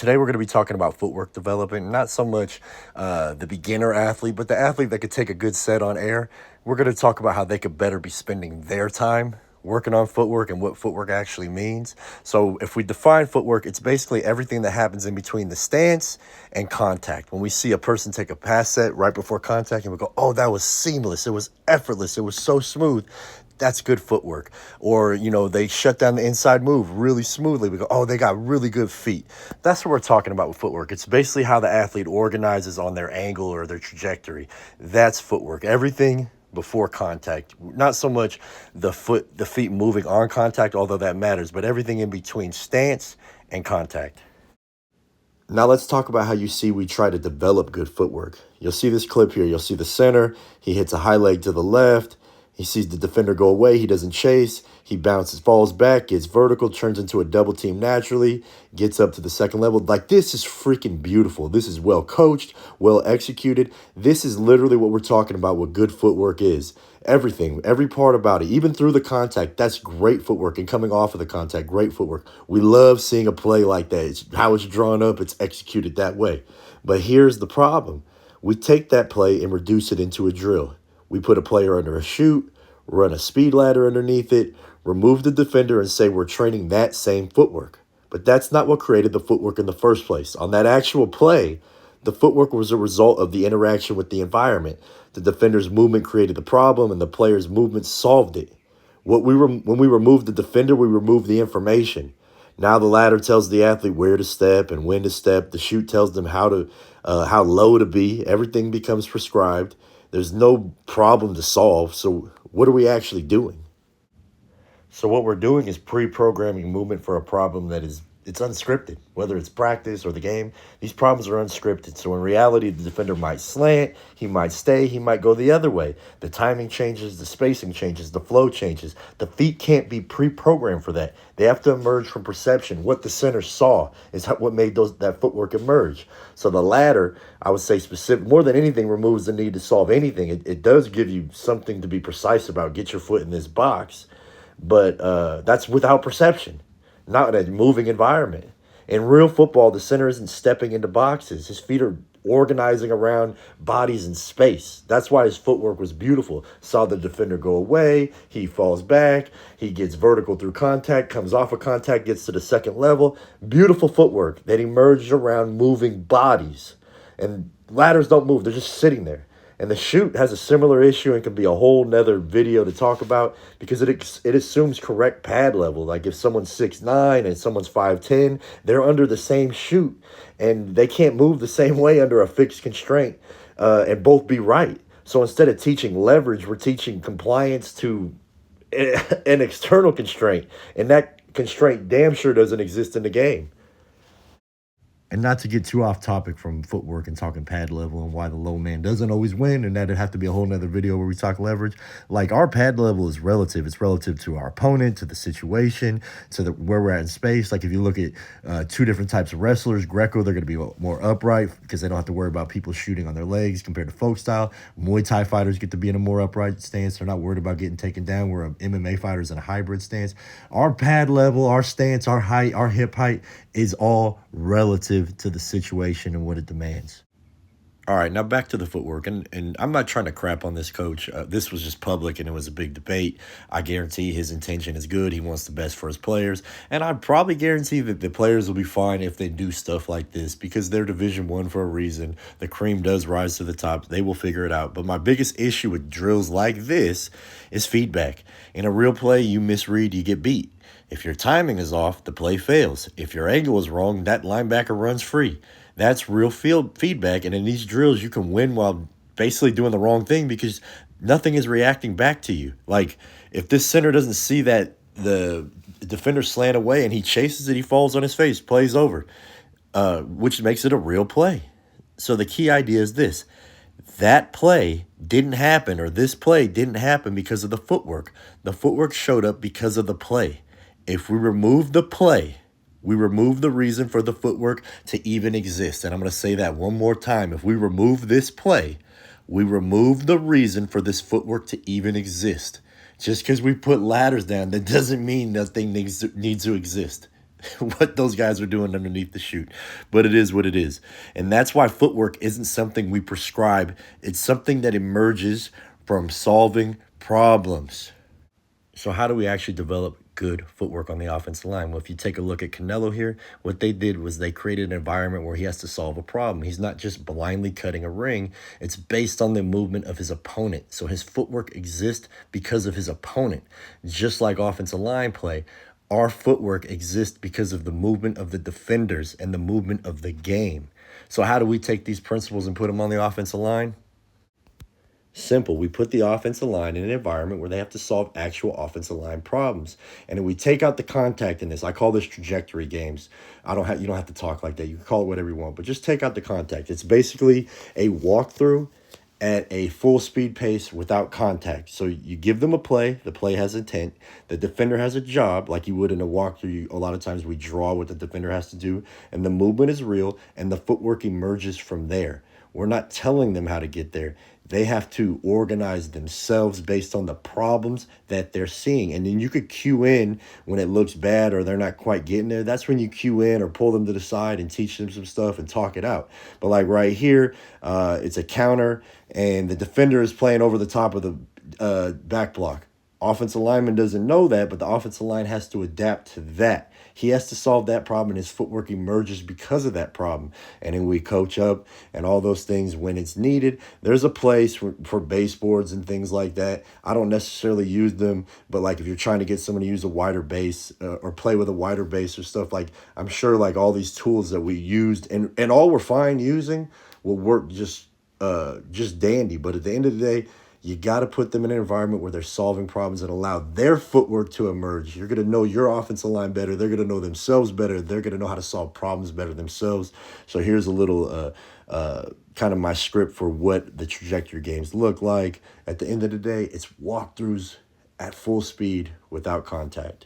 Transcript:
Today we're going to be talking about footwork development, not so much the beginner athlete, but the athlete that could take a good set on air. We're going to talk about how they could better be spending their time working on footwork and what footwork actually means. So if we define footwork, it's basically everything that happens in between the stance and contact. When we see a person take a pass set right before contact and we go, oh, that was seamless, it was effortless, it was so smooth, that's good footwork. Or, they shut down the inside move really smoothly. We go, oh, they got really good feet. That's what we're talking about with footwork. It's basically how the athlete organizes on their angle or their trajectory. That's footwork. Everything before contact. Not so much the feet moving on contact, although that matters, but everything in between stance and contact. Now let's talk about how you see we try to develop good footwork. You'll see this clip here. You'll see the center. He hits a high leg to the left. He sees the defender go away. He doesn't chase. He bounces, falls back, gets vertical, turns into a double team naturally, gets up to the second level. Like, this is freaking beautiful. This is well coached, well executed. This is literally what we're talking about, what good footwork is. Everything, every part about it, even through the contact, that's great footwork. And coming off of the contact, great footwork. We love seeing a play like that. It's how it's drawn up. It's executed that way. But here's the problem. We take that play and reduce it into a drill. We put a player under a chute, run a speed ladder underneath it, remove the defender, and say we're training that same footwork. But that's not what created the footwork in the first place. On that actual play, the footwork was a result of the interaction with the environment. The defender's movement created the problem, and the player's movement solved it. When we removed the defender, we removed the information. Now the ladder tells the athlete where to step and when to step. The chute tells them how low to be. Everything becomes prescribed. There's no problem to solve. So what are we actually doing? So what we're doing is pre-programming movement for a problem it's unscripted, whether it's practice or the game. These problems are unscripted. So in reality, the defender might slant, he might stay, he might go the other way. The timing changes, the spacing changes, the flow changes. The feet can't be pre-programmed for that. They have to emerge from perception. What the center saw is what made that footwork emerge. So the ladder, I would say specific, more than anything, removes the need to solve anything. It does give you something to be precise about. Get your foot in this box. But that's without perception, not in a moving environment. In real football, the center isn't stepping into boxes. His feet are organizing around bodies in space. That's why his footwork was beautiful. Saw the defender go away. He falls back. He gets vertical through contact, comes off of contact, gets to the second level. Beautiful footwork that emerged around moving bodies. And ladders don't move. They're just sitting there. And the chute has a similar issue and can be a whole nother video to talk about because it assumes correct pad level. Like if someone's 6'9" and someone's 5'10", they're under the same chute and they can't move the same way under a fixed constraint and both be right. So instead of teaching leverage, we're teaching compliance to an external constraint. And that constraint damn sure doesn't exist in the game. And not to get too off topic from footwork and talking pad level and why the low man doesn't always win, and that'd have to be a whole nother video where we talk leverage. Like, our pad level is relative. It's relative to our opponent, to the situation, to where we're at in space. Like, if you look at two different types of wrestlers, Greco, they're going to be more upright because they don't have to worry about people shooting on their legs compared to folk style. Muay Thai fighters get to be in a more upright stance. They're not worried about getting taken down, where MMA fighters in a hybrid stance. Our pad level, our stance, our height, our hip height is all relative to the situation and what it demands. All right, now back to the footwork. And I'm not trying to crap on this coach. This was just public and it was a big debate. I guarantee his intention is good. He wants the best for his players. And I'd probably guarantee that the players will be fine if they do stuff like this because they're Division I for a reason. The cream does rise to the top. They will figure it out. But my biggest issue with drills like this is feedback. In a real play, you misread, you get beat. If your timing is off, the play fails. If your angle is wrong, that linebacker runs free. That's real field feedback. And in these drills, you can win while basically doing the wrong thing because nothing is reacting back to you. Like, if this center doesn't see that the defender slant away and he chases it, he falls on his face, play's over, which makes it a real play. So the key idea is this. That play didn't happen, or this play didn't happen because of the footwork. The footwork showed up because of the play. If we remove the play, we remove the reason for the footwork to even exist. And I'm going to say that one more time. If we remove this play, we remove the reason for this footwork to even exist. Just because we put ladders down, that doesn't mean nothing needs to exist. what those guys are doing underneath the chute. But it is what it is. And that's why footwork isn't something we prescribe, it's something that emerges from solving problems. So how do we actually develop good footwork on the offensive line? Well, if you take a look at Canelo here, what they did was they created an environment where he has to solve a problem. He's not just blindly cutting a ring. It's based on the movement of his opponent. So his footwork exists because of his opponent. Just like offensive line play, our footwork exists because of the movement of the defenders and the movement of the game. So how do we take these principles and put them on the offensive line? Simple. We put the offensive line in an environment where they have to solve actual offensive line problems. And then we take out the contact in this. I call this trajectory games. You don't have to talk like that. You can call it whatever you want, but just take out the contact. It's basically a walkthrough at a full speed pace without contact. So you give them a play, the play has intent, the defender has a job, like you would in a walkthrough. A lot of times we draw what the defender has to do, and the movement is real, and the footwork emerges from there. We're not telling them how to get there. They have to organize themselves based on the problems that they're seeing. And then you could cue in when it looks bad or they're not quite getting there. That's when you cue in or pull them to the side and teach them some stuff and talk it out. But like right here, it's a counter and the defender is playing over the top of the back block. Offensive lineman doesn't know that, but the offensive line has to adapt to that. He has to solve that problem, and his footwork emerges because of that problem. And then we coach up and all those things when it's needed. There's a place for baseboards and things like that. I don't necessarily use them, but like if you're trying to get someone to use a wider base or play with a wider base or stuff, like I'm sure like all these tools that we used and all we're fine using will work just dandy. But at the end of the day, you got to put them in an environment where they're solving problems and allow their footwork to emerge. You're going to know your offensive line better. They're going to know themselves better. They're going to know how to solve problems better themselves. So here's a little kind of my script for what the trajectory games look like. At the end of the day, it's walkthroughs at full speed without contact.